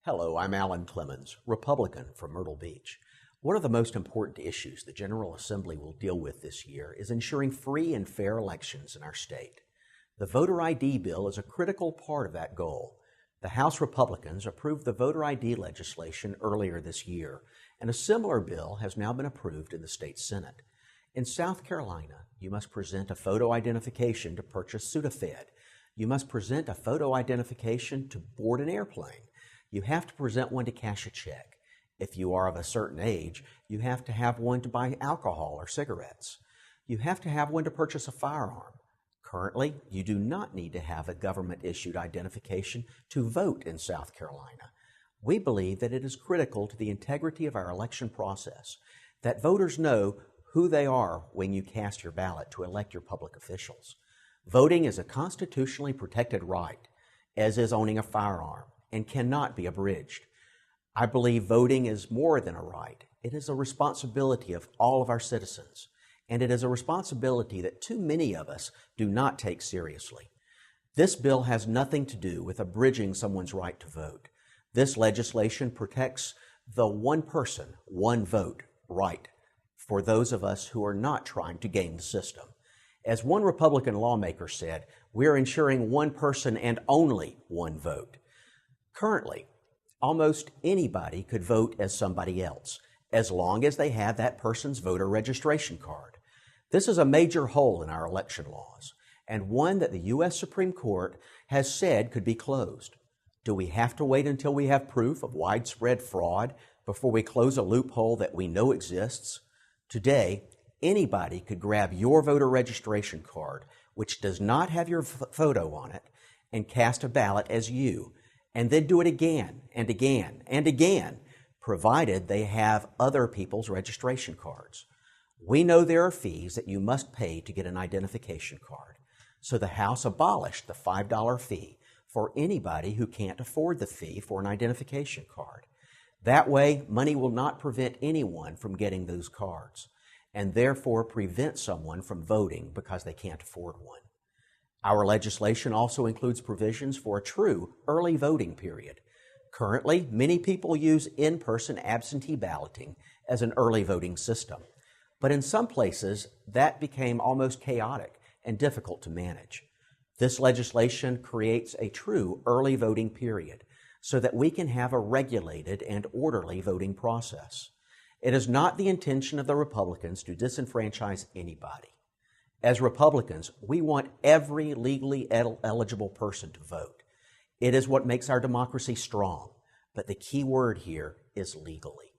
Hello, I'm Alan Clemmons, Republican from Myrtle Beach. One of the most important issues the General Assembly will deal with this year is ensuring free and fair elections in our state. The voter ID bill is a critical part of that goal. The House Republicans approved the voter ID legislation earlier this year, and a similar bill has now been approved in the state Senate. In South Carolina, you must present a photo identification to purchase Sudafed. You must present a photo identification to board an airplane. You have to present one to cash a check. If you are of a certain age, you have to have one to buy alcohol or cigarettes. You have to have one to purchase a firearm. Currently, you do not need to have a government-issued identification to vote in South Carolina. We believe that it is critical to the integrity of our election process that voters know who they are when you cast your ballot to elect your public officials. Voting is a constitutionally protected right, as is owning a firearm, and cannot be abridged. I believe voting is more than a right. It is a responsibility of all of our citizens, and it is a responsibility that too many of us do not take seriously. This bill has nothing to do with abridging someone's right to vote. This legislation protects the one person, one vote right for those of us who are not trying to game the system. As one Republican lawmaker said, we're ensuring one person and only one vote. Currently, almost anybody could vote as somebody else, as long as they have that person's voter registration card. This is a major hole in our election laws, and one that the U.S. Supreme Court has said could be closed. Do we have to wait until we have proof of widespread fraud before we close a loophole that we know exists? Today, anybody could grab your voter registration card, which does not have your photo on it, and cast a ballot as you, and then do it again and again and again, provided they have other people's registration cards. We know there are fees that you must pay to get an identification card, so the House abolished the $5 fee for anybody who can't afford the fee for an identification card. That way, money will not prevent anyone from getting those cards, and therefore prevent someone from voting because they can't afford one. Our legislation also includes provisions for a true early voting period. Currently, many people use in-person absentee balloting as an early voting system. But in some places, that became almost chaotic and difficult to manage. This legislation creates a true early voting period so that we can have a regulated and orderly voting process. It is not the intention of the Republicans to disenfranchise anybody. As Republicans, we want every legally eligible person to vote. It is what makes our democracy strong, but the key word here is legally.